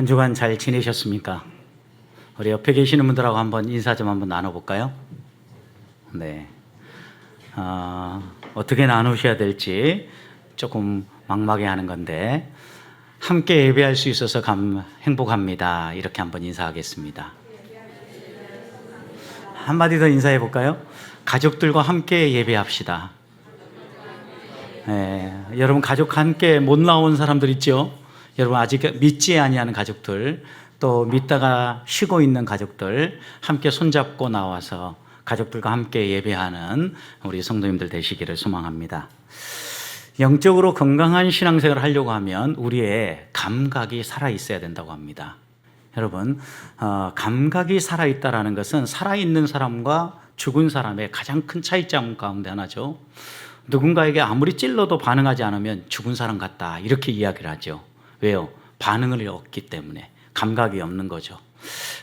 주간 잘 지내셨습니까? 우리 옆에 계시는 분들하고 한번 인사 좀 한번 나눠볼까요? 네. 어떻게 나누셔야 될지 조금 막막해 하는 건데, 함께 예배할 수 있어서 행복합니다. 이렇게 한번 인사하겠습니다. 한마디 더 인사해 볼까요? 가족들과 함께 예배합시다. 네, 여러분 가족 함께 못 나온 사람들 있죠? 여러분 아직 믿지 아니하는 가족들, 또 믿다가 쉬고 있는 가족들 함께 손잡고 나와서 가족들과 함께 예배하는 우리 성도님들 되시기를 소망합니다. 영적으로 건강한 신앙생활을 하려고 하면 우리의 감각이 살아있어야 된다고 합니다. 여러분, 감각이 살아있다는 것은 살아있는 사람과 죽은 사람의 가장 큰 차이점 가운데 하나죠. 누군가에게 아무리 찔러도 반응하지 않으면 죽은 사람 같다, 이렇게 이야기를 하죠. 왜요? 반응을 얻기 때문에. 감각이 없는 거죠.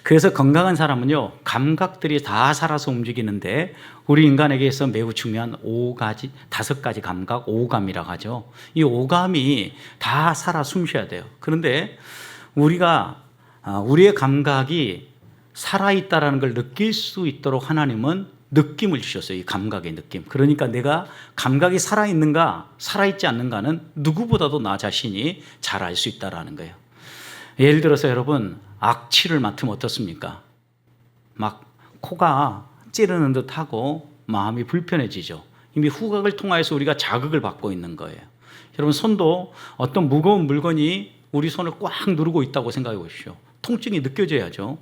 그래서 건강한 사람은요, 감각들이 다 살아서 움직이는데, 우리 인간에게서 매우 중요한 5가지 감각, 오감이라고 하죠. 이 오감이 다 살아 숨쉬어야 돼요. 그런데 우리의 감각이 살아있다는 걸 느낄 수 있도록 하나님은 느낌을 주셨어요. 이 감각의 느낌. 그러니까 내가 감각이 살아있는가 살아있지 않는가는 누구보다도 나 자신이 잘 알 수 있다는 거예요. 예를 들어서 여러분, 악취를 맡으면 어떻습니까? 막 코가 찌르는 듯하고 마음이 불편해지죠. 이미 후각을 통하여서 우리가 자극을 받고 있는 거예요. 여러분, 손도 어떤 무거운 물건이 우리 손을 꽉 누르고 있다고 생각해 보십시오. 통증이 느껴져야죠.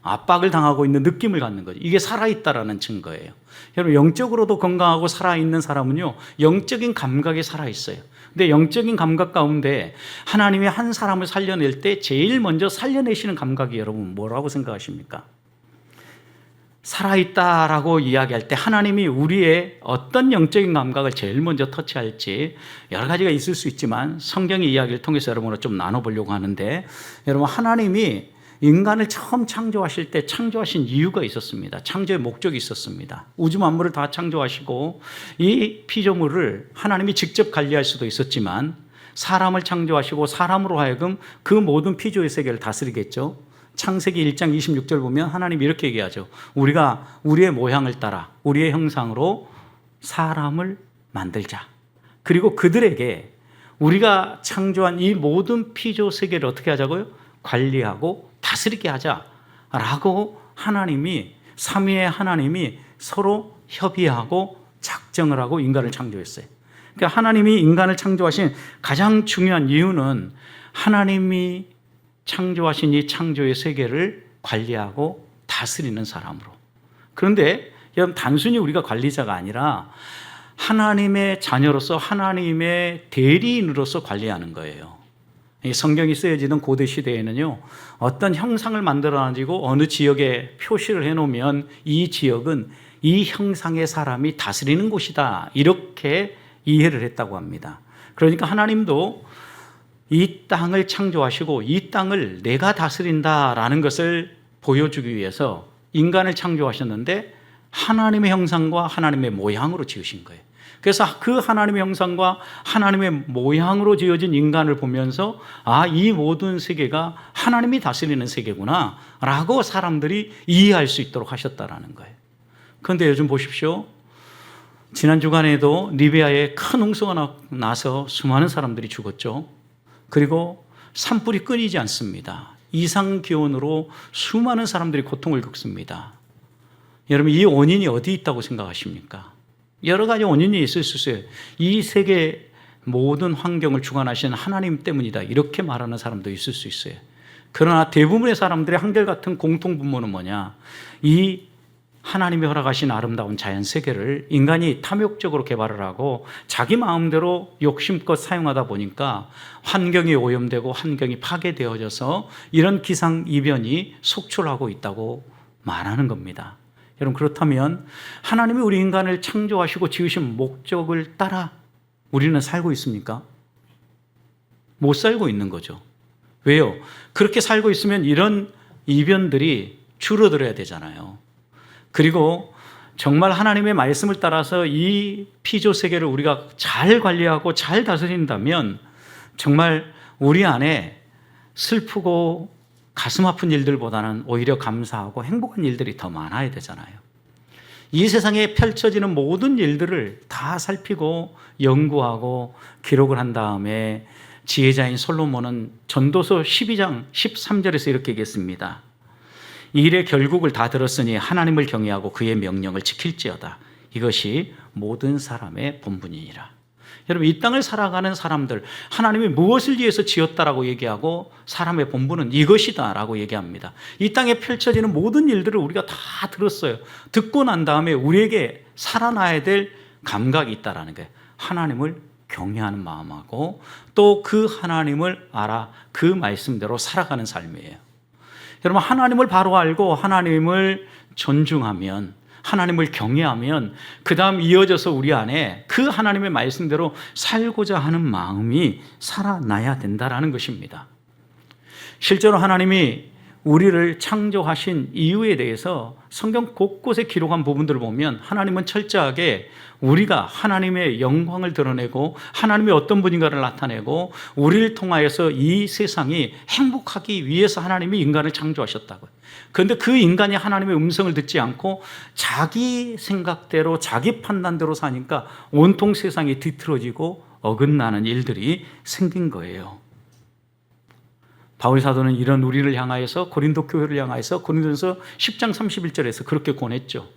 압박을 당하고 있는 느낌을 갖는 거죠. 이게 살아있다라는 증거예요. 여러분, 영적으로도 건강하고 살아있는 사람은요, 영적인 감각이 살아있어요. 근데 영적인 감각 가운데 하나님이 한 사람을 살려낼 때 제일 먼저 살려내시는 감각이 여러분 뭐라고 생각하십니까? 살아있다라고 이야기할 때 하나님이 우리의 어떤 영적인 감각을 제일 먼저 터치할지 여러 가지가 있을 수 있지만, 성경의 이야기를 통해서 여러분과 좀 나눠보려고 하는데, 여러분, 하나님이 인간을 처음 창조하실 때 창조하신 이유가 있었습니다. 창조의 목적이 있었습니다. 우주 만물을 다 창조하시고 이 피조물을 하나님이 직접 관리할 수도 있었지만, 사람을 창조하시고 사람으로 하여금 그 모든 피조의 세계를 다스리겠죠. 창세기 1장 26절 보면 하나님이 이렇게 얘기하죠. 우리가 우리의 모양을 따라 우리의 형상으로 사람을 만들자. 그리고 그들에게 우리가 창조한 이 모든 피조 세계를 어떻게 하자고요? 관리하고 다스리게 하자라고 하나님이, 삼위의 하나님이 서로 협의하고 작정을 하고 인간을 창조했어요. 그러니까 하나님이 인간을 창조하신 가장 중요한 이유는 하나님이 창조하신 이 창조의 세계를 관리하고 다스리는 사람으로. 그런데 여러분, 단순히 우리가 관리자가 아니라 하나님의 자녀로서 하나님의 대리인으로서 관리하는 거예요. 이 성경이 쓰여지던 고대 시대에는요, 어떤 형상을 만들어가지고 어느 지역에 표시를 해놓으면 이 지역은 이 형상의 사람이 다스리는 곳이다, 이렇게 이해를 했다고 합니다. 그러니까 하나님도 이 땅을 창조하시고 이 땅을 내가 다스린다라는 것을 보여주기 위해서 인간을 창조하셨는데, 하나님의 형상과 하나님의 모양으로 지으신 거예요. 그래서 그 하나님의 형상과 하나님의 모양으로 지어진 인간을 보면서, 이 모든 세계가 하나님이 다스리는 세계구나 라고 사람들이 이해할 수 있도록 하셨다라는 거예요. 그런데 요즘 보십시오. 지난 주간에도 리비아에 큰 홍수가 나서 수많은 사람들이 죽었죠. 그리고 산불이 끊이지 않습니다. 이상 기온으로 수많은 사람들이 고통을 겪습니다. 여러분, 이 원인이 어디 있다고 생각하십니까? 여러 가지 원인이 있을 수 있어요. 이 세계 모든 환경을 주관하시는 하나님 때문이다, 이렇게 말하는 사람도 있을 수 있어요. 그러나 대부분의 사람들의 한결같은 공통분모는 뭐냐? 이 하나님이 허락하신 아름다운 자연 세계를 인간이 탐욕적으로 개발을 하고 자기 마음대로 욕심껏 사용하다 보니까 환경이 오염되고 환경이 파괴되어져서 이런 기상이변이 속출하고 있다고 말하는 겁니다. 여러분, 그렇다면 하나님이 우리 인간을 창조하시고 지으신 목적을 따라 우리는 살고 있습니까? 못 살고 있는 거죠. 왜요? 그렇게 살고 있으면 이런 이변들이 줄어들어야 되잖아요. 그리고 정말 하나님의 말씀을 따라서 이 피조 세계를 우리가 잘 관리하고 잘 다스린다면 정말 우리 안에 슬프고 가슴 아픈 일들보다는 오히려 감사하고 행복한 일들이 더 많아야 되잖아요. 이 세상에 펼쳐지는 모든 일들을 다 살피고 연구하고 기록을 한 다음에 지혜자인 솔로몬은 전도서 12장 13절에서 이렇게 얘기했습니다. 이 일의 결국을 다 들었으니 하나님을 경외하고 그의 명령을 지킬지어다. 이것이 모든 사람의 본분이니라. 여러분, 이 땅을 살아가는 사람들, 하나님이 무엇을 위해서 지었다라고 얘기하고 사람의 본분은 이것이다라고 얘기합니다. 이 땅에 펼쳐지는 모든 일들을 우리가 다 들었어요. 듣고 난 다음에 우리에게 살아나야 될 감각이 있다라는 거예요. 하나님을 경외하는 마음하고 또 그 하나님을 알아 그 말씀대로 살아가는 삶이에요. 여러분, 하나님을 바로 알고 하나님을 존중하면, 하나님을 경외하면 그 다음 이어져서 우리 안에 그 하나님의 말씀대로 살고자 하는 마음이 살아나야 된다라는 것입니다. 실제로 하나님이 우리를 창조하신 이유에 대해서 성경 곳곳에 기록한 부분들을 보면 하나님은 철저하게 우리가 하나님의 영광을 드러내고 하나님의 어떤 분인가를 나타내고 우리를 통하여서 이 세상이 행복하기 위해서 하나님이 인간을 창조하셨다고요. 그런데 그 인간이 하나님의 음성을 듣지 않고 자기 생각대로 자기 판단대로 사니까 온통 세상이 뒤틀어지고 어긋나는 일들이 생긴 거예요. 바울 사도는 이런 우리를 향하여서 고린도 교회를 향하여서 고린도전서 10장 31절에서 그렇게 권했죠.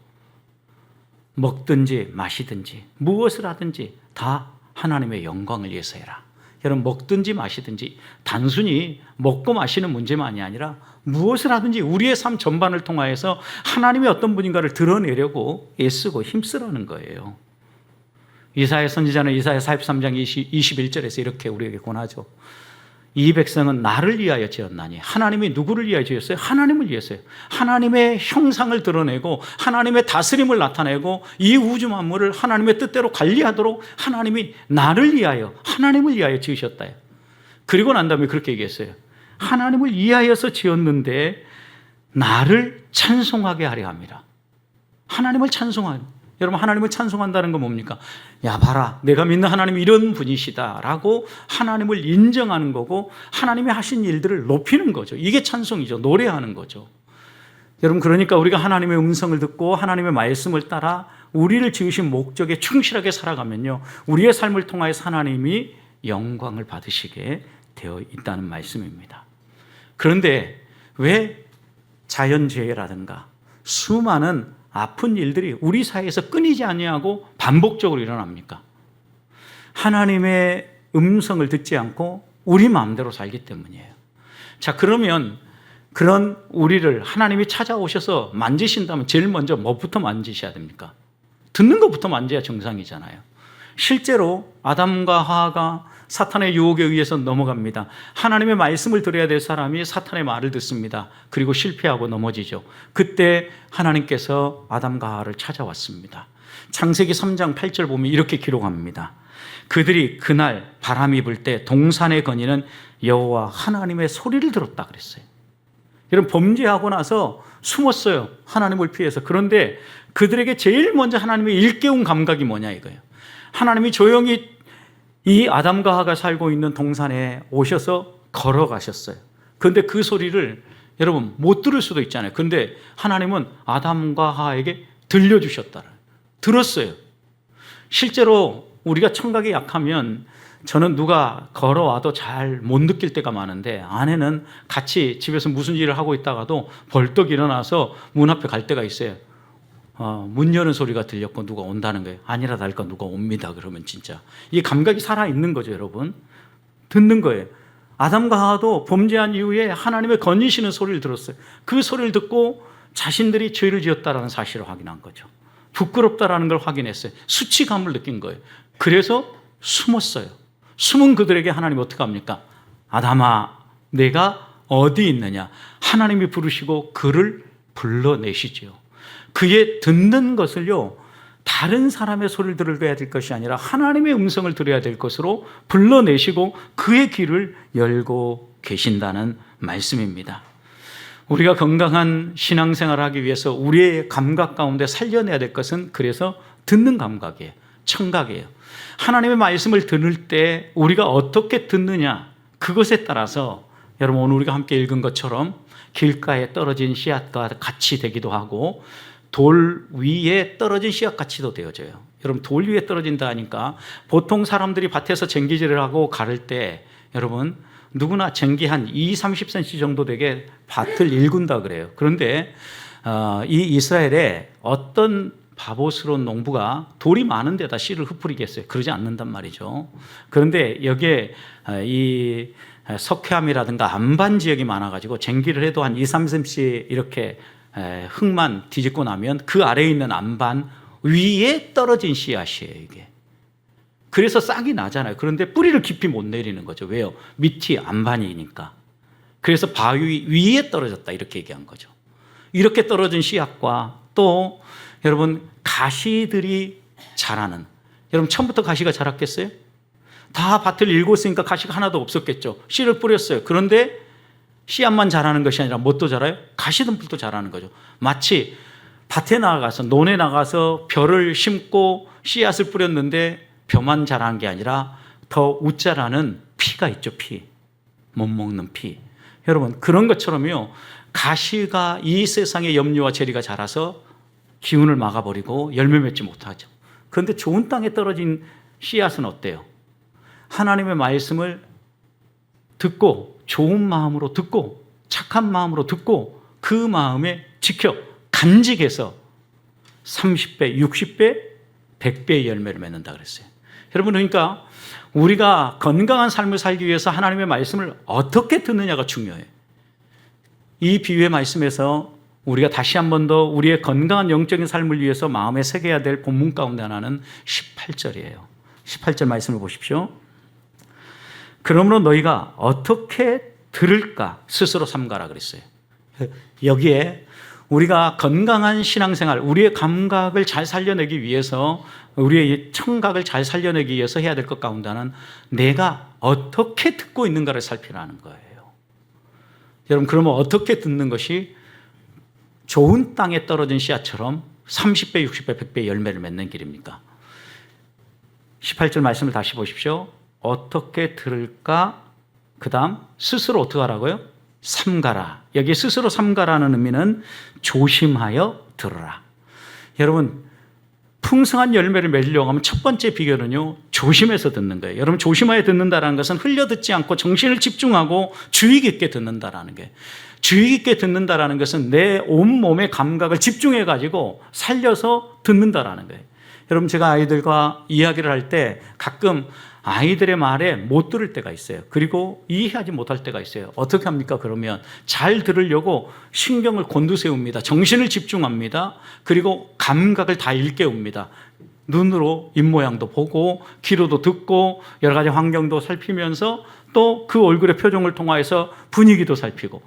먹든지 마시든지 무엇을 하든지 다 하나님의 영광을 위해서 해라. 여러분, 먹든지 마시든지 단순히 먹고 마시는 문제만이 아니라 무엇을 하든지 우리의 삶 전반을 통하여서 하나님의 어떤 분인가를 드러내려고 애쓰고 힘쓰라는 거예요. 이사야 선지자는 이사야 43장 21절에서 이렇게 우리에게 권하죠. 이 백성은 나를 위하여 지었나니. 하나님이 누구를 위하여 지었어요? 하나님을 위해서요. 하나님의 형상을 드러내고 하나님의 다스림을 나타내고 이 우주 만물을 하나님의 뜻대로 관리하도록 하나님이 나를 위하여, 하나님을 위하여 지으셨다. 그리고 난 다음에 그렇게 얘기했어요. 하나님을 위하여서 지었는데 나를 찬송하게 하려 합니다. 하나님을 찬송하는. 여러분, 하나님을 찬송한다는 건 뭡니까? 야, 봐라, 내가 믿는 하나님이 이런 분이시다라고 하나님을 인정하는 거고 하나님이 하신 일들을 높이는 거죠. 이게 찬송이죠. 노래하는 거죠. 여러분, 그러니까 우리가 하나님의 음성을 듣고 하나님의 말씀을 따라 우리를 지으신 목적에 충실하게 살아가면요, 우리의 삶을 통하여서 하나님이 영광을 받으시게 되어 있다는 말씀입니다. 그런데 왜 자연재해라든가 수많은 아픈 일들이 우리 사회에서 끊이지 아니하고 반복적으로 일어납니까? 하나님의 음성을 듣지 않고 우리 마음대로 살기 때문이에요. 자, 그러면 그런 우리를 하나님이 찾아오셔서 만지신다면 제일 먼저 뭐부터 만지셔야 됩니까? 듣는 것부터 만져야 정상이잖아요. 실제로 아담과 하와가 사탄의 유혹에 의해서 넘어갑니다. 하나님의 말씀을 들어야 될 사람이 사탄의 말을 듣습니다. 그리고 실패하고 넘어지죠. 그때 하나님께서 아담과 하와를 찾아왔습니다. 창세기 3장 8절 보면 이렇게 기록합니다. 그들이 그날 바람이 불 때 동산에 거니는 여호와 하나님의 소리를 들었다 그랬어요. 여러분, 범죄하고 나서 숨었어요. 하나님을 피해서. 그런데 그들에게 제일 먼저 하나님의 일깨운 감각이 뭐냐 이거예요. 하나님이 조용히 이 아담과 하와가 살고 있는 동산에 오셔서 걸어가셨어요. 그런데 그 소리를 여러분 못 들을 수도 있잖아요. 그런데 하나님은 아담과 하와에게 들려주셨다. 들었어요. 실제로 우리가 청각이 약하면 저는 누가 걸어와도 잘 못 느낄 때가 많은데 아내는 같이 집에서 무슨 일을 하고 있다가도 벌떡 일어나서 문 앞에 갈 때가 있어요. 문 여는 소리가 들렸고 누가 온다는 거예요. 아니라 다를까 누가 옵니다. 그러면 진짜 이 감각이 살아있는 거죠. 여러분, 듣는 거예요. 아담과 하와도 범죄한 이후에 하나님의 건지시는 소리를 들었어요. 그 소리를 듣고 자신들이 죄를 지었다라는 사실을 확인한 거죠. 부끄럽다라는 걸 확인했어요. 수치감을 느낀 거예요. 그래서 숨었어요. 숨은 그들에게 하나님이 어떻게 합니까? 아담아, 내가 어디 있느냐? 하나님이 부르시고 그를 불러내시죠. 그의 듣는 것을요, 다른 사람의 소리를 들어야 될 것이 아니라 하나님의 음성을 들어야 될 것으로 불러내시고 그의 귀를 열고 계신다는 말씀입니다. 우리가 건강한 신앙생활을 하기 위해서 우리의 감각 가운데 살려내야 될 것은 그래서 듣는 감각이에요. 청각이에요. 하나님의 말씀을 들을 때 우리가 어떻게 듣느냐, 그것에 따라서 여러분 오늘 우리가 함께 읽은 것처럼 길가에 떨어진 씨앗과 같이 되기도 하고 돌 위에 떨어진 씨앗 같이도 되어져요. 여러분 돌 위에 떨어진다 하니까 보통 사람들이 밭에서 쟁기질을 하고 가를 때 여러분 누구나 쟁기 한 20-30cm 정도 되게 밭을 일군다 그래요. 그런데 이 이스라엘에 어떤 바보스러운 농부가 돌이 많은 데다 씨를 흩뿌리겠어요? 그러지 않는단 말이죠. 그런데 여기에 이 석회암이라든가 안반 지역이 많아가지고 쟁기를 해도 한 2-3cm 이렇게 흙만 뒤집고 나면 그 아래에 있는 안반 위에 떨어진 씨앗이에요, 이게. 그래서 싹이 나잖아요. 그런데 뿌리를 깊이 못 내리는 거죠. 왜요? 밑이 안반이니까. 그래서 바위 위에 떨어졌다 이렇게 얘기한 거죠. 이렇게 떨어진 씨앗과 또 여러분 가시들이 자라는, 여러분 처음부터 가시가 자랐겠어요? 다 밭을 일고 있으니까 가시가 하나도 없었겠죠. 씨를 뿌렸어요. 그런데 씨앗만 자라는 것이 아니라 뭣도 자라요? 가시덤불도 자라는 거죠. 마치 밭에 나가서 논에 나가서 벼를 심고 씨앗을 뿌렸는데 벼만 자란 게 아니라 더 웃자라는 피가 있죠. 피, 못 먹는 피. 여러분 그런 것처럼요, 가시가 이 세상의 염려와 재리가 자라서 기운을 막아버리고 열매 맺지 못하죠. 그런데 좋은 땅에 떨어진 씨앗은 어때요? 하나님의 말씀을 듣고 좋은 마음으로 듣고 착한 마음으로 듣고 그 마음에 지켜 간직해서 30배, 60배, 100배의 열매를 맺는다 그랬어요. 여러분 그러니까 우리가 건강한 삶을 살기 위해서 하나님의 말씀을 어떻게 듣느냐가 중요해요. 이 비유의 말씀에서 우리가 다시 한 번 더 우리의 건강한 영적인 삶을 위해서 마음에 새겨야 될 본문 가운데 하나는 18절이에요. 18절 말씀을 보십시오. 그러므로 너희가 어떻게 들을까 스스로 삼가라 그랬어요. 여기에 우리가 건강한 신앙생활, 우리의 감각을 잘 살려내기 위해서, 우리의 청각을 잘 살려내기 위해서 해야 될 것 가운데 하나는 내가 어떻게 듣고 있는가를 살피라는 거예요. 여러분 그러면 어떻게 듣는 것이 좋은 땅에 떨어진 씨앗처럼 30배, 60배, 100배 열매를 맺는 길입니까? 18절 말씀을 다시 보십시오. 어떻게 들을까? 그 다음 스스로 어떻게 하라고요? 삼가라. 여기 스스로 삼가라는 의미는 조심하여 들으라. 여러분 풍성한 열매를 맺으려고 하면 첫 번째 비결은요, 조심해서 듣는 거예요. 여러분 조심하여 듣는다는 것은 흘려듣지 않고 정신을 집중하고 주의 깊게 듣는다라는 게, 주의 깊게 듣는다라는 것은 내 온몸의 감각을 집중해 가지고 살려서 듣는다라는 거예요. 여러분 제가 아이들과 이야기를 할 때 가끔 아이들의 말에 못 들을 때가 있어요. 그리고 이해하지 못할 때가 있어요. 어떻게 합니까? 그러면 잘 들으려고 신경을 곤두세웁니다. 정신을 집중합니다. 그리고 감각을 다 일깨웁니다. 눈으로 입모양도 보고 귀로도 듣고 여러 가지 환경도 살피면서 또 그 얼굴의 표정을 통하여서 분위기도 살피고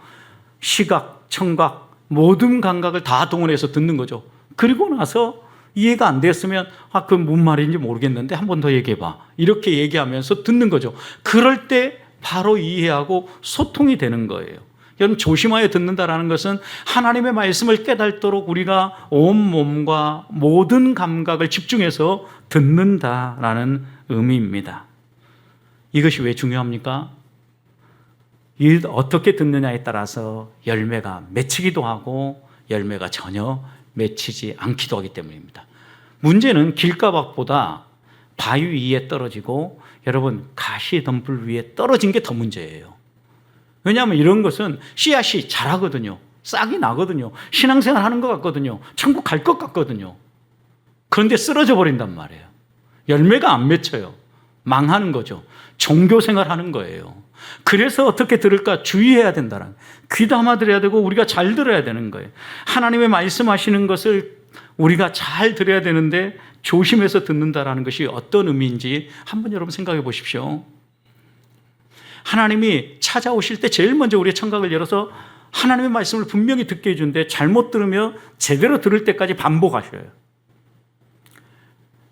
시각, 청각 모든 감각을 다 동원해서 듣는 거죠. 그리고 나서 이해가 안 됐으면 그건 뭔 말인지 모르겠는데 한 번 더 얘기해봐. 이렇게 얘기하면서 듣는 거죠. 그럴 때 바로 이해하고 소통이 되는 거예요. 여러분 조심하여 듣는다라는 것은 하나님의 말씀을 깨닫도록 우리가 온몸과 모든 감각을 집중해서 듣는다라는 의미입니다. 이것이 왜 중요합니까? 어떻게 듣느냐에 따라서 열매가 맺히기도 하고 열매가 전혀 맺히지 않기도 하기 때문입니다. 문제는 길가밭보다 바위 위에 떨어지고 여러분 가시덤불 위에 떨어진 게 더 문제예요. 왜냐하면 이런 것은 씨앗이 자라거든요. 싹이 나거든요. 신앙생활 하는 것 같거든요. 천국 갈 것 같거든요. 그런데 쓰러져 버린단 말이에요. 열매가 안 맺혀요. 망하는 거죠. 종교생활 하는 거예요. 그래서 어떻게 들을까 주의해야 된다는, 귀 담아 들어야 되고 우리가 잘 들어야 되는 거예요. 하나님의 말씀하시는 것을 우리가 잘 들어야 되는데 조심해서 듣는다라는 것이 어떤 의미인지 한번 여러분 생각해 보십시오. 하나님이 찾아오실 때 제일 먼저 우리의 청각을 열어서 하나님의 말씀을 분명히 듣게 해주는데 잘못 들으면 제대로 들을 때까지 반복하셔요.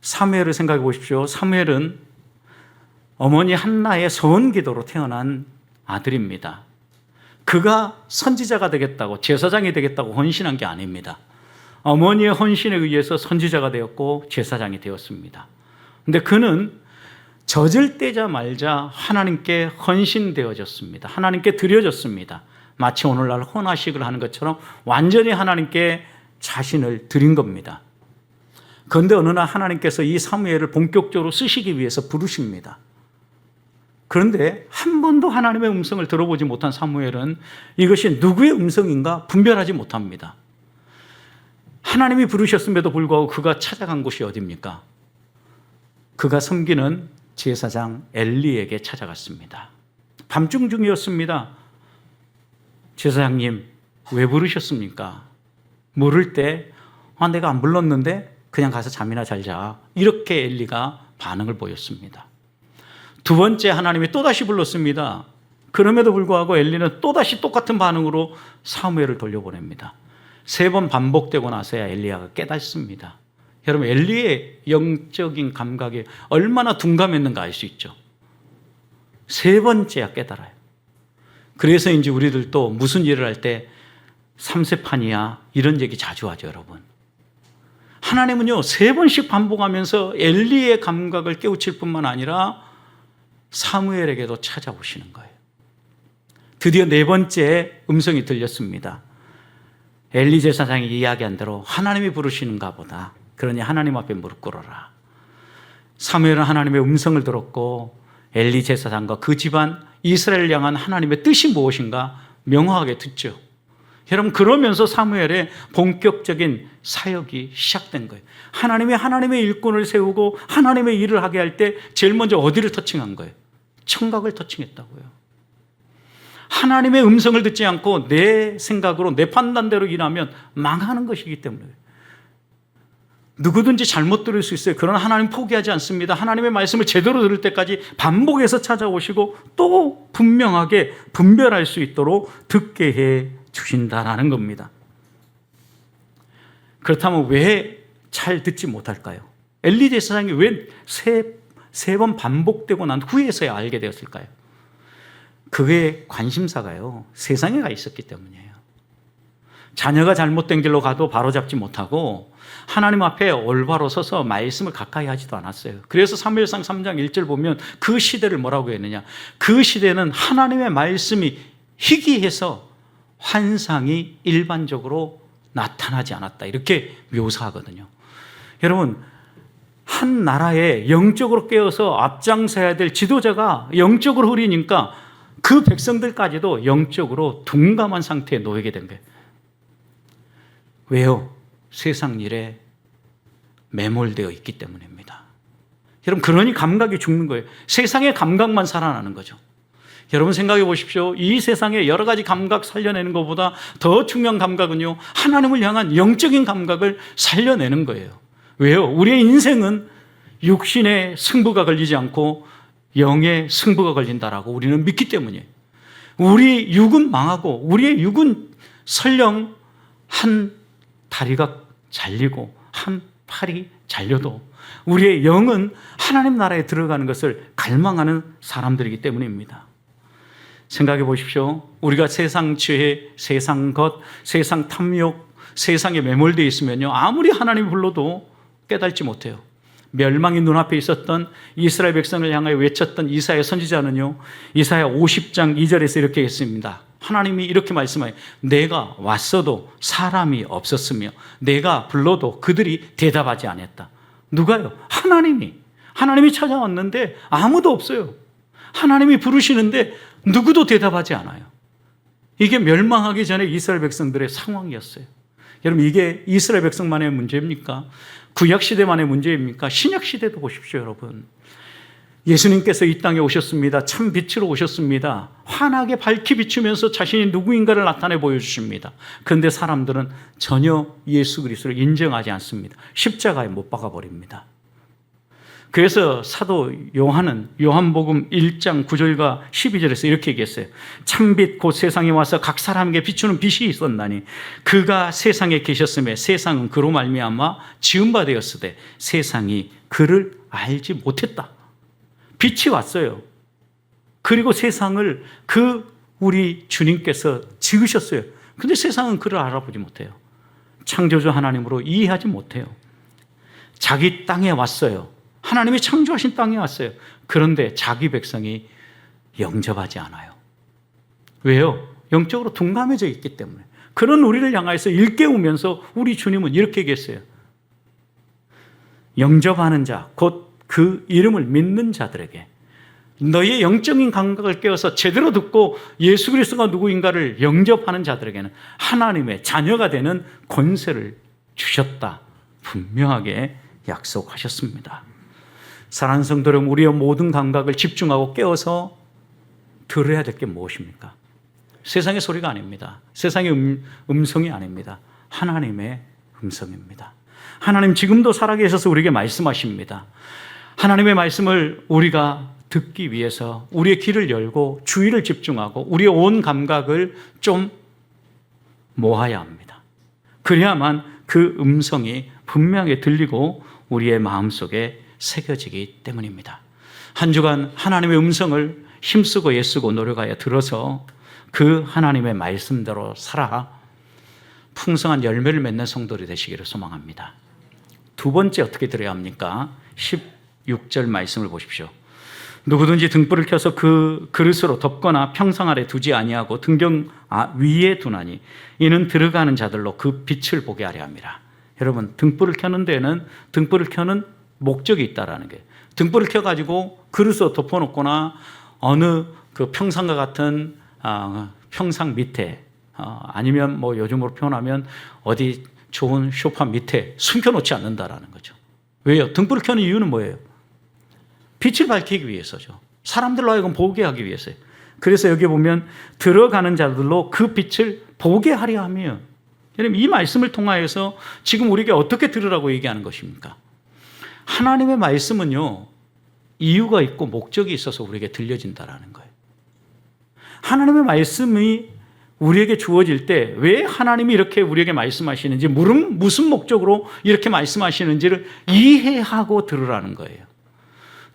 사무엘을 생각해 보십시오. 사무엘은 어머니 한나의 서원기도로 태어난 아들입니다. 그가 선지자가 되겠다고, 제사장이 되겠다고 헌신한 게 아닙니다. 어머니의 헌신에 의해서 선지자가 되었고 제사장이 되었습니다. 그런데 그는 젖을 떼자마자 하나님께 헌신되어졌습니다. 하나님께 드려졌습니다. 마치 오늘날 혼화식을 하는 것처럼 완전히 하나님께 자신을 드린 겁니다. 그런데 어느 날 하나님께서 이 사무엘을 본격적으로 쓰시기 위해서 부르십니다. 그런데 한 번도 하나님의 음성을 들어보지 못한 사무엘은 이것이 누구의 음성인가 분별하지 못합니다. 하나님이 부르셨음에도 불구하고 그가 찾아간 곳이 어디입니까? 그가 섬기는 제사장 엘리에게 찾아갔습니다. 밤중 중이었습니다. 제사장님, 왜 부르셨습니까? 물을 때 내가 안 불렀는데 그냥 가서 잠이나 잘 자. 이렇게 엘리가 반응을 보였습니다. 두 번째 하나님이 또다시 불렀습니다. 그럼에도 불구하고 엘리는 또다시 똑같은 반응으로 사무엘을 돌려보냅니다. 3번 반복되고 나서야 엘리야가 깨닫습니다. 여러분, 엘리의 영적인 감각이 얼마나 둔감했는가 알 수 있죠. 3번째야 깨달아요. 그래서인지 우리들도 무슨 일을 할 때 3세판이야 이런 얘기 자주 하죠, 여러분. 하나님은요 3번씩 반복하면서 엘리의 감각을 깨우칠 뿐만 아니라 사무엘에게도 찾아오시는 거예요. 드디어 4번째 음성이 들렸습니다. 엘리 제사장이 이야기한 대로 하나님이 부르시는가 보다. 그러니 하나님 앞에 무릎 꿇어라. 사무엘은 하나님의 음성을 들었고 엘리 제사장과 그 집안 이스라엘을 향한 하나님의 뜻이 무엇인가 명확하게 듣죠. 여러분, 그러면서 사무엘의 본격적인 사역이 시작된 거예요. 하나님의 일꾼을 세우고 하나님의 일을 하게 할 때 제일 먼저 어디를 터칭한 거예요? 청각을 터칭했다고요. 하나님의 음성을 듣지 않고 내 생각으로 내 판단대로 일하면 망하는 것이기 때문에 누구든지 잘못 들을 수 있어요. 그러나 하나님 포기하지 않습니다. 하나님의 말씀을 제대로 들을 때까지 반복해서 찾아오시고 또 분명하게 분별할 수 있도록 듣게 해 주신다라는 겁니다. 그렇다면 왜 잘 듣지 못할까요? 엘리 제사장이 왜 세 번 반복되고 난 후에서야 알게 되었을까요? 그의 관심사가요, 세상에 가 있었기 때문이에요. 자녀가 잘못된 길로 가도 바로잡지 못하고 하나님 앞에 올바로 서서 말씀을 가까이 하지도 않았어요. 그래서 사무엘상 3장 1절 보면 그 시대를 뭐라고 했느냐? 그 시대는 하나님의 말씀이 희귀해서 환상이 일반적으로 나타나지 않았다. 이렇게 묘사하거든요. 여러분, 한 나라에 영적으로 깨어서 앞장서야 될 지도자가 영적으로 흐리니까 그 백성들까지도 영적으로 둔감한 상태에 놓이게 된 거예요. 왜요? 세상 일에 매몰되어 있기 때문입니다. 여러분, 그러니 감각이 죽는 거예요. 세상의 감각만 살아나는 거죠. 여러분 생각해 보십시오. 이 세상에 여러 가지 감각 살려내는 것보다 더 중요한 감각은요, 하나님을 향한 영적인 감각을 살려내는 거예요. 왜요? 우리의 인생은 육신의 승부가 걸리지 않고 영의 승부가 걸린다라고 우리는 믿기 때문이에요. 우리 육은 망하고 우리의 육은 설령 한 다리가 잘리고 한 팔이 잘려도 우리의 영은 하나님 나라에 들어가는 것을 갈망하는 사람들이기 때문입니다. 생각해 보십시오. 우리가 세상 죄, 세상 것, 세상 탐욕, 세상에 매몰되어 있으면요, 아무리 하나님이 불러도 깨닫지 못해요. 멸망이 눈앞에 있었던 이스라엘 백성을 향하여 외쳤던 이사야 선지자는요, 이사야 50장 2절에서 이렇게 했습니다. 하나님이 이렇게 말씀해요. 내가 왔어도 사람이 없었으며 내가 불러도 그들이 대답하지 않았다. 누가요? 하나님이 찾아왔는데 아무도 없어요. 하나님이 부르시는데 누구도 대답하지 않아요. 이게 멸망하기 전에 이스라엘 백성들의 상황이었어요. 여러분, 이게 이스라엘 백성만의 문제입니까? 구약시대만의 문제입니까? 신약시대도 보십시오, 여러분. 예수님께서 이 땅에 오셨습니다. 참 빛으로 오셨습니다. 환하게 밝히 비추면서 자신이 누구인가를 나타내 보여주십니다. 그런데 사람들은 전혀 예수 그리스도를 인정하지 않습니다. 십자가에 못 박아버립니다. 그래서 사도 요한은 요한복음 1장 9절과 12절에서 이렇게 얘기했어요. 참빛 곧 세상에 와서 각 사람에게 비추는 빛이 있었나니 그가 세상에 계셨음에 세상은 그로 말미암아 지은 바 되었으되 세상이 그를 알지 못했다. 빛이 왔어요. 그리고 세상을 우리 주님께서 지으셨어요. 근데 세상은 그를 알아보지 못해요. 창조주 하나님으로 이해하지 못해요. 자기 땅에 왔어요. 하나님이 창조하신 땅에 왔어요. 그런데 자기 백성이 영접하지 않아요. 왜요? 영적으로 둔감해져 있기 때문에. 그런 우리를 향해서 일깨우면서 우리 주님은 이렇게 얘기했어요. 영접하는 자, 곧 그 이름을 믿는 자들에게 너희의 영적인 감각을 깨워서 제대로 듣고 예수 그리스도가 누구인가를 영접하는 자들에게는 하나님의 자녀가 되는 권세를 주셨다. 분명하게 약속하셨습니다. 사랑하는 성도 여러분, 우리의 모든 감각을 집중하고 깨워서 들어야 될 게 무엇입니까? 세상의 소리가 아닙니다. 세상의 음성이 아닙니다. 하나님의 음성입니다. 하나님 지금도 살아계셔서 우리에게 말씀하십니다. 하나님의 말씀을 우리가 듣기 위해서 우리의 귀를 열고 주의를 집중하고 우리의 온 감각을 좀 모아야 합니다. 그래야만 그 음성이 분명하게 들리고 우리의 마음속에 새겨지기 때문입니다. 한 주간 하나님의 음성을 힘쓰고 애쓰고 노력하여 들어서 그 하나님의 말씀대로 살아 풍성한 열매를 맺는 성도들이 되시기를 소망합니다. 두 번째 어떻게 들어야 합니까? 16절 말씀을 보십시오. 누구든지 등불을 켜서 그 그릇으로 덮거나 평상 아래 두지 아니하고 등경 위에 두나니 이는 들어가는 자들로 그 빛을 보게 하려 함이라. 여러분, 등불을 켜는 데는 등불을 켜는 목적이 있다라는 게, 등불을 켜가지고 그릇으로 덮어놓거나 어느 그 평상과 같은 평상 밑에 아니면 뭐 요즘으로 표현하면 어디 좋은 소파 밑에 숨겨놓지 않는다라는 거죠. 왜요? 등불을 켜는 이유는 뭐예요? 빛을 밝히기 위해서죠. 사람들로 하여금 보게 하기 위해서요. 그래서 여기 보면 들어가는 자들로 그 빛을 보게 하려 하며, 여러분 이 말씀을 통하여서 지금 우리에게 어떻게 들으라고 얘기하는 것입니까? 하나님의 말씀은요, 이유가 있고 목적이 있어서 우리에게 들려진다라는 거예요. 하나님의 말씀이 우리에게 주어질 때 왜 하나님이 이렇게 우리에게 말씀하시는지, 무슨 목적으로 이렇게 말씀하시는지를 이해하고 들으라는 거예요.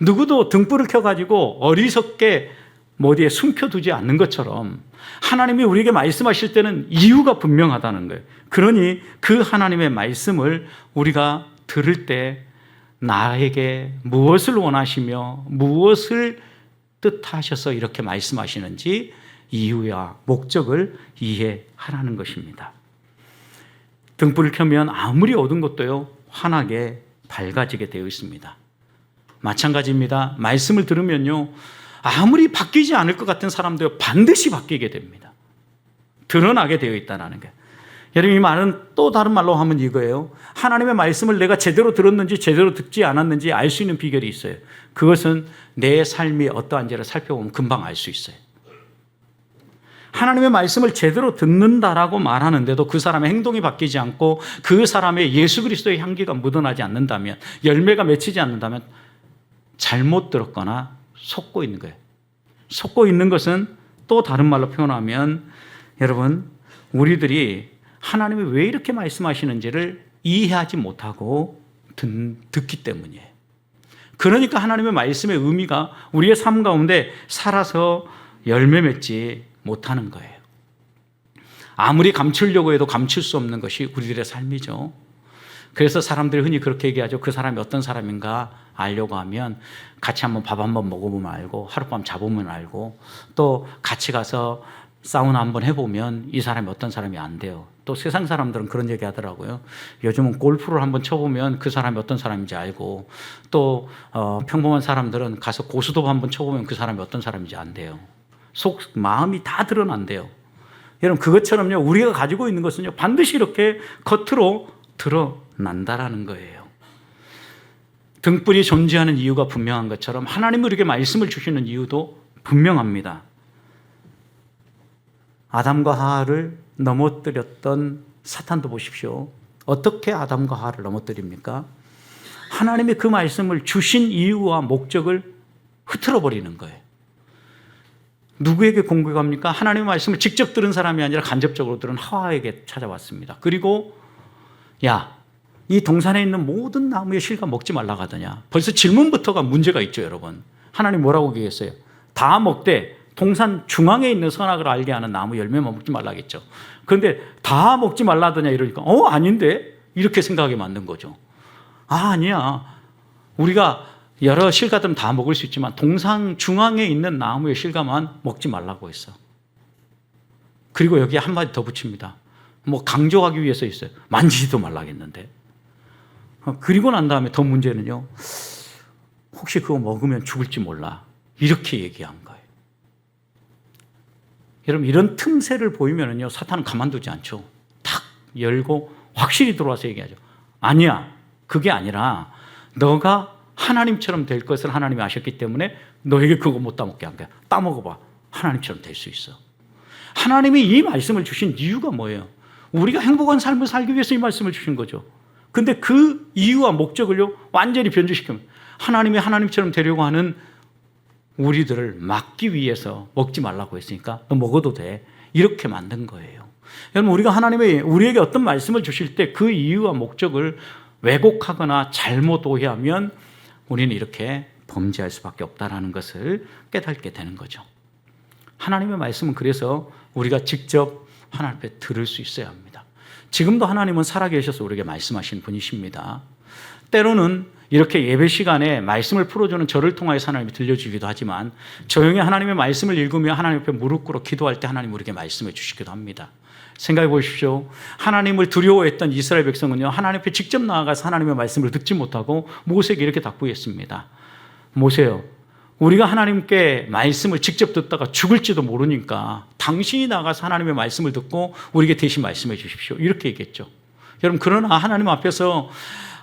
누구도 등불을 켜가지고 어리석게 어디에 숨겨두지 않는 것처럼 하나님이 우리에게 말씀하실 때는 이유가 분명하다는 거예요. 그러니 그 하나님의 말씀을 우리가 들을 때 나에게 무엇을 원하시며 무엇을 뜻하셔서 이렇게 말씀하시는지 이유와 목적을 이해하라는 것입니다. 등불을 켜면 아무리 어두운 것도요, 환하게 밝아지게 되어 있습니다. 마찬가지입니다. 말씀을 들으면요, 아무리 바뀌지 않을 것 같은 사람도 반드시 바뀌게 됩니다. 드러나게 되어 있다는 게. 여러분, 이 말은 또 다른 말로 하면 이거예요. 하나님의 말씀을 내가 제대로 들었는지 제대로 듣지 않았는지 알 수 있는 비결이 있어요. 그것은 내 삶이 어떠한지를 살펴보면 금방 알 수 있어요. 하나님의 말씀을 제대로 듣는다라고 말하는데도 그 사람의 행동이 바뀌지 않고 그 사람의 예수 그리스도의 향기가 묻어나지 않는다면, 열매가 맺히지 않는다면 잘못 들었거나 속고 있는 거예요. 속고 있는 것은 또 다른 말로 표현하면, 여러분, 우리들이 하나님이 왜 이렇게 말씀하시는지를 이해하지 못하고 듣기 때문이에요. 그러니까 하나님의 말씀의 의미가 우리의 삶 가운데 살아서 열매 맺지 못하는 거예요. 아무리 감추려고 해도 감출 수 없는 것이 우리들의 삶이죠. 그래서 사람들이 흔히 그렇게 얘기하죠. 그 사람이 어떤 사람인가 알려고 하면 같이 한번 밥 한번 먹어보면 알고, 하룻밤 자보면 알고, 또 같이 가서 사우나 한번 해보면 이 사람이 어떤 사람이 안 돼요. 또 세상 사람들은 그런 얘기 하더라고요. 요즘은 골프를 한번 쳐보면 그 사람이 어떤 사람인지 알고, 또 평범한 사람들은 가서 고스톱 한번 쳐보면 그 사람이 어떤 사람인지 안 돼요. 마음이 다 드러난대요. 여러분, 그것처럼요, 우리가 가지고 있는 것은요, 반드시 이렇게 겉으로 드러난다라는 거예요. 등불이 존재하는 이유가 분명한 것처럼 하나님이 우리에게 말씀을 주시는 이유도 분명합니다. 아담과 하와를 넘어뜨렸던 사탄도 보십시오. 어떻게 아담과 하와를 넘어뜨립니까? 하나님이 그 말씀을 주신 이유와 목적을 흐트러 버리는 거예요. 누구에게 공격합니까? 하나님의 말씀을 직접 들은 사람이 아니라 간접적으로 들은 하와에게 찾아왔습니다. 그리고 야, 이 동산에 있는 모든 나무의 실과 먹지 말라고 하더냐. 벌써 질문부터가 문제가 있죠, 여러분. 하나님 뭐라고 얘기했어요? 다 먹되 동산 중앙에 있는 선악을 알게 하는 나무 열매만 먹지 말라겠죠. 그런데 다 먹지 말라 하더냐 이러니까 아닌데? 이렇게 생각하게 만든 거죠. 아니야. 우리가 여러 실과들은 다 먹을 수 있지만 동상 중앙에 있는 나무의 실과만 먹지 말라고 했어. 그리고 여기에 한마디 더 붙입니다. 뭐 강조하기 위해서 있어요. 만지지도 말라겠는데. 그리고 난 다음에 더 문제는요. 혹시 그거 먹으면 죽을지 몰라. 이렇게 얘기한 거예요. 여러분 이런 틈새를 보이면은요. 사탄은 가만두지 않죠. 탁 열고 확실히 들어와서 얘기하죠. 아니야. 그게 아니라 너가 하나님처럼 될 것을 하나님이 아셨기 때문에 너에게 그거 못 따먹게 한 거야. 따먹어봐. 하나님처럼 될 수 있어. 하나님이 이 말씀을 주신 이유가 뭐예요? 우리가 행복한 삶을 살기 위해서 이 말씀을 주신 거죠. 근데 그 이유와 목적을요 완전히 변주시키면 하나님이 하나님처럼 되려고 하는 우리들을 막기 위해서 먹지 말라고 했으니까 너 먹어도 돼. 이렇게 만든 거예요. 여러분 우리가 하나님이 우리에게 어떤 말씀을 주실 때 그 이유와 목적을 왜곡하거나 잘못 오해하면 우리는 이렇게 범죄할 수밖에 없다는 것을 깨닫게 되는 거죠. 하나님의 말씀은 그래서 우리가 직접 하나님 앞에 들을 수 있어야 합니다. 지금도 하나님은 살아계셔서 우리에게 말씀하신 분이십니다. 때로는 이렇게 예배 시간에 말씀을 풀어주는 저를 통하여서 하나님이 들려주기도 하지만 조용히 하나님의 말씀을 읽으며 하나님 앞에 무릎 꿇어 기도할 때 하나님 우리에게 말씀해 주시기도 합니다. 생각해 보십시오. 하나님을 두려워했던 이스라엘 백성은요 하나님 앞에 직접 나아가서 하나님의 말씀을 듣지 못하고 모세에게 이렇게 답구했습니다. 모세요, 우리가 하나님께 말씀을 직접 듣다가 죽을지도 모르니까 당신이 나가서 하나님의 말씀을 듣고 우리에게 대신 말씀해 주십시오. 이렇게 얘기했죠. 여러분 그러나 하나님 앞에서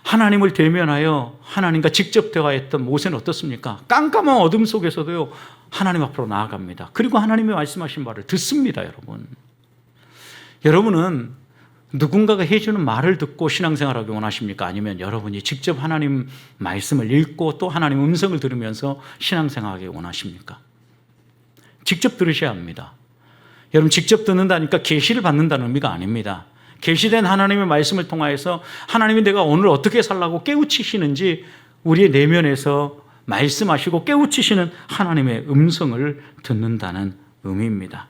하나님을 대면하여 하나님과 직접 대화했던 모세는 어떻습니까? 깜깜한 어둠 속에서도요 하나님 앞으로 나아갑니다. 그리고 하나님이 말씀하신 말을 듣습니다. 여러분은 누군가가 해주는 말을 듣고 신앙생활하기 원하십니까? 아니면 여러분이 직접 하나님 말씀을 읽고 또 하나님 음성을 들으면서 신앙생활하기 원하십니까? 직접 들으셔야 합니다. 여러분 직접 듣는다니까 계시를 받는다는 의미가 아닙니다. 계시된 하나님의 말씀을 통하여서 하나님이 내가 오늘 어떻게 살라고 깨우치시는지 우리의 내면에서 말씀하시고 깨우치시는 하나님의 음성을 듣는다는 의미입니다.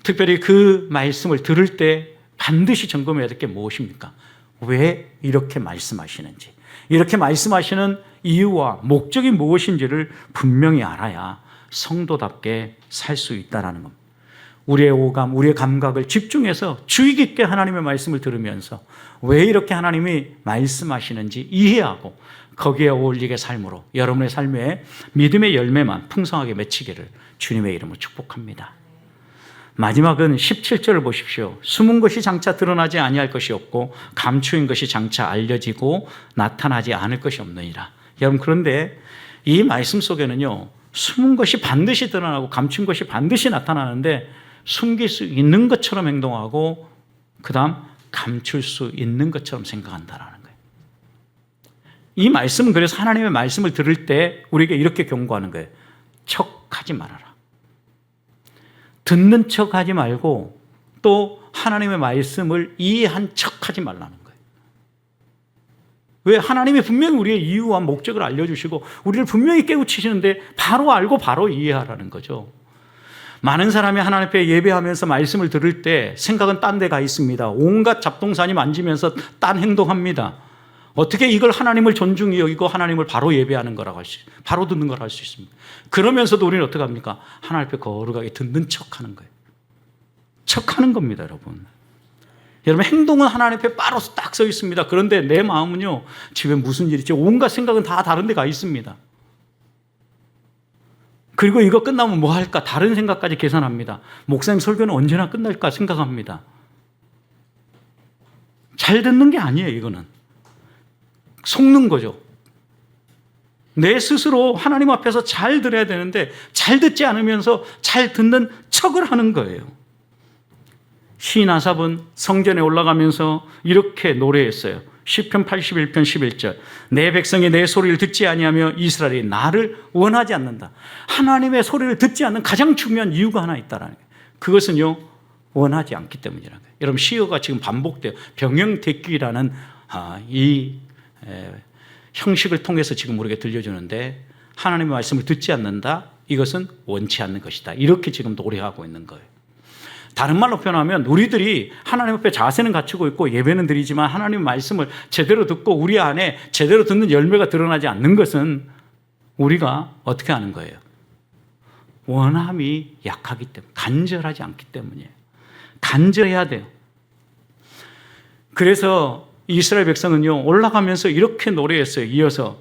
특별히 그 말씀을 들을 때 반드시 점검해야 될 게 무엇입니까? 왜 이렇게 말씀하시는지, 이렇게 말씀하시는 이유와 목적이 무엇인지를 분명히 알아야 성도답게 살 수 있다는 겁니다. 우리의 오감, 우리의 감각을 집중해서 주의 깊게 하나님의 말씀을 들으면서 왜 이렇게 하나님이 말씀하시는지 이해하고 거기에 어울리게 삶으로 여러분의 삶에 믿음의 열매만 풍성하게 맺히기를 주님의 이름으로 축복합니다. 마지막은 17절을 보십시오. 숨은 것이 장차 드러나지 아니할 것이 없고 감추인 것이 장차 알려지고 나타나지 않을 것이 없느니라. 여러분 그런데 이 말씀 속에는요 숨은 것이 반드시 드러나고 감춘 것이 반드시 나타나는데 숨길 수 있는 것처럼 행동하고 그 다음 감출 수 있는 것처럼 생각한다는 거예요. 이 말씀은 그래서 하나님의 말씀을 들을 때 우리에게 이렇게 경고하는 거예요. 척하지 말아라. 듣는 척하지 말고 또 하나님의 말씀을 이해한 척하지 말라는 거예요. 왜? 하나님이 분명히 우리의 이유와 목적을 알려주시고 우리를 분명히 깨우치시는데 바로 알고 바로 이해하라는 거죠. 많은 사람이 하나님 앞에 예배하면서 말씀을 들을 때 생각은 딴 데 가 있습니다. 온갖 잡동사니 만지면서 딴 행동합니다. 어떻게 이걸 하나님을 존중히 여기고 하나님을 바로 예배하는 거라고 할 수, 바로 듣는 걸 할 수 있습니다. 그러면서도 우리는 어떻게 합니까? 하나님 앞에 거룩하게 듣는 척하는 거예요. 척하는 겁니다, 여러분. 여러분 행동은 하나님 앞에 바로 딱 서 있습니다. 그런데 내 마음은요, 집에 무슨 일이 있지? 온갖 생각은 다 다른 데 가 있습니다. 그리고 이거 끝나면 뭐 할까? 다른 생각까지 계산합니다. 목사님 설교는 언제나 끝날까 생각합니다. 잘 듣는 게 아니에요, 이거는. 속는 거죠. 내 스스로 하나님 앞에서 잘 들어야 되는데 잘 듣지 않으면서 잘 듣는 척을 하는 거예요. 시인 아삽은 성전에 올라가면서 이렇게 노래했어요. 시편 81편 11절. 내 백성이 내 소리를 듣지 아니하며 이스라엘이 나를 원하지 않는다. 하나님의 소리를 듣지 않는 가장 중요한 이유가 하나 있다라는 거예요. 그것은요 원하지 않기 때문이라는 거예요. 여러분 시어가 지금 반복돼요. 병영대끼라는 이 형식을 통해서 지금 우리에게 들려주는데 하나님의 말씀을 듣지 않는다. 이것은 원치 않는 것이다. 이렇게 지금 노래하고 있는 거예요. 다른 말로 표현하면 우리들이 하나님 앞에 자세는 갖추고 있고 예배는 드리지만 하나님의 말씀을 제대로 듣고 우리 안에 제대로 듣는 열매가 드러나지 않는 것은 우리가 어떻게 하는 거예요? 원함이 약하기 때문에, 간절하지 않기 때문이에요. 간절해야 돼요. 그래서 이스라엘 백성은요, 올라가면서 이렇게 노래했어요. 이어서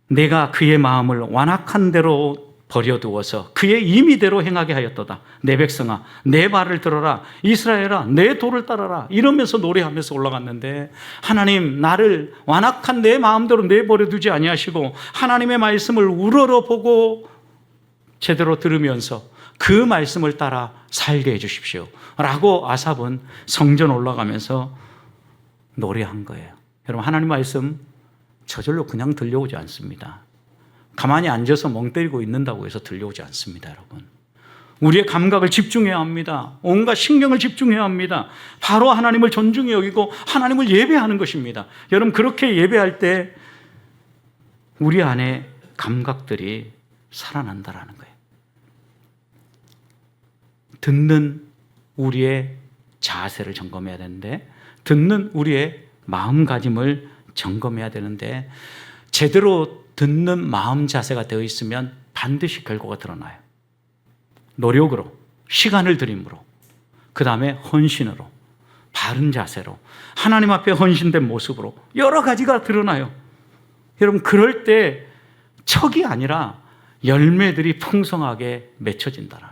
내가 그의 마음을 완악한 대로 버려두어서 그의 임의대로 행하게 하였도다. 내 백성아, 내 말을 들어라. 이스라엘아, 내 도를 따라라. 이러면서 노래하면서 올라갔는데, 하나님 나를 완악한 내 마음대로 내버려두지 아니하시고 하나님의 말씀을 우러러보고 제대로 들으면서 그 말씀을 따라 살게 해주십시오 라고 아삽은 성전 올라가면서 노래한 거예요. 여러분, 하나님 말씀 저절로 그냥 들려오지 않습니다. 가만히 앉아서 멍 때리고 있는다고 해서 들려오지 않습니다. 여러분, 우리의 감각을 집중해야 합니다. 온갖 신경을 집중해야 합니다. 바로 하나님을 존중히 여기고 하나님을 예배하는 것입니다. 여러분, 그렇게 예배할 때 우리 안에 감각들이 살아난다라는 거예요. 듣는 우리의 자세를 점검해야 되는데, 듣는 우리의 마음가짐을 점검해야 되는데, 제대로 듣는 마음 자세가 되어 있으면 반드시 결과가 드러나요. 노력으로, 시간을 들임으로, 그 다음에 헌신으로, 바른 자세로, 하나님 앞에 헌신된 모습으로 여러 가지가 드러나요. 여러분, 그럴 때 척이 아니라 열매들이 풍성하게 맺혀진다는.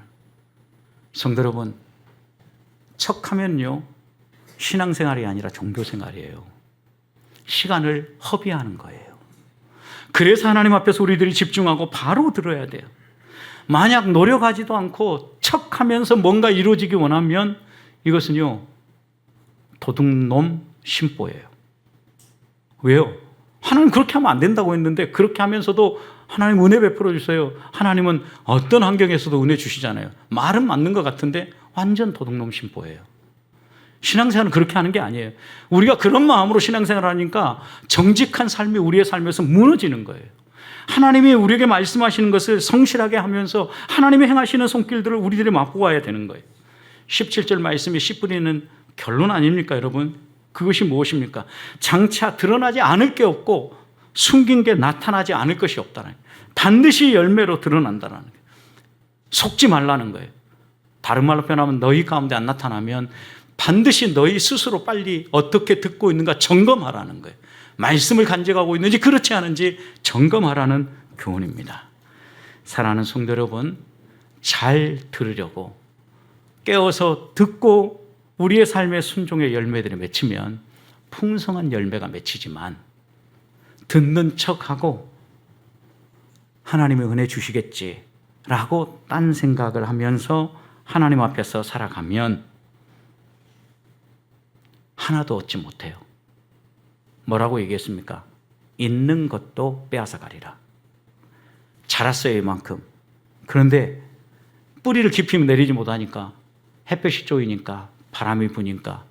성도 여러분, 척하면요, 신앙생활이 아니라 종교생활이에요. 시간을 허비하는 거예요. 그래서 하나님 앞에서 우리들이 집중하고 바로 들어야 돼요. 만약 노력하지도 않고 척하면서 뭔가 이루어지기 원하면 이것은요, 도둑놈 심보예요. 왜요? 하나님 그렇게 하면 안 된다고 했는데 그렇게 하면서도 하나님 은혜 베풀어 주세요. 하나님은 어떤 환경에서도 은혜 주시잖아요. 말은 맞는 것 같은데 완전 도둑놈 심보예요. 신앙생활은 그렇게 하는 게 아니에요. 우리가 그런 마음으로 신앙생활을 하니까 정직한 삶이 우리의 삶에서 무너지는 거예요. 하나님이 우리에게 말씀하시는 것을 성실하게 하면서 하나님이 행하시는 손길들을 우리들이 맛보아야 되는 거예요. 17절 말씀이 씨 뿌리는 결론 아닙니까, 여러분? 그것이 무엇입니까? 장차 드러나지 않을 게 없고 숨긴 게 나타나지 않을 것이 없다는 거예요. 반드시 열매로 드러난다는 거예요. 속지 말라는 거예요. 다른 말로 표현하면 너희 가운데 안 나타나면 반드시 너희 스스로 빨리 어떻게 듣고 있는가 점검하라는 거예요. 말씀을 간직하고 있는지 그렇지 않은지 점검하라는 교훈입니다. 사랑하는 성도 여러분, 잘 들으려고 깨어서 듣고 우리의 삶의 순종의 열매들이 맺히면 풍성한 열매가 맺히지만, 듣는 척하고 하나님의 은혜 주시겠지라고 딴 생각을 하면서 하나님 앞에서 살아가면 하나도 얻지 못해요. 뭐라고 얘기했습니까? 있는 것도 빼앗아가리라. 자랐어요, 이만큼. 그런데 뿌리를 깊이 내리지 못하니까, 햇볕이 쪼이니까, 바람이 부니까,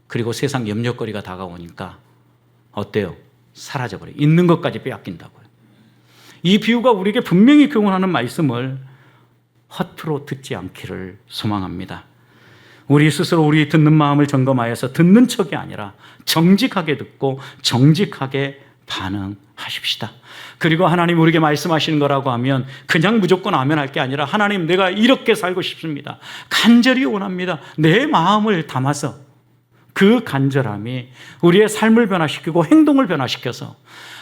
그리고 세상 염려거리가 다가오니까 어때요? 사라져버려요. 있는 것까지 빼앗긴다고요. 이 비유가 우리에게 분명히 교훈하는 말씀을 허투루 듣지 않기를 소망합니다. 우리 스스로 우리 듣는 마음을 점검하여서 듣는 척이 아니라 정직하게 듣고 정직하게 반응하십시다. 그리고 하나님 우리에게 말씀하시는 거라고 하면 그냥 무조건 아멘 할 게 아니라, 하나님 내가 이렇게 살고 싶습니다. 간절히 원합니다. 내 마음을 담아서 그 간절함이 우리의 삶을 변화시키고 행동을 변화시켜서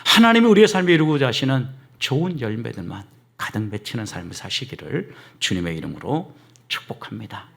하나님이 우리의 삶에 이루고자 하시는 좋은 열매들만 가득 맺히는 삶을 사시기를 주님의 이름으로 축복합니다.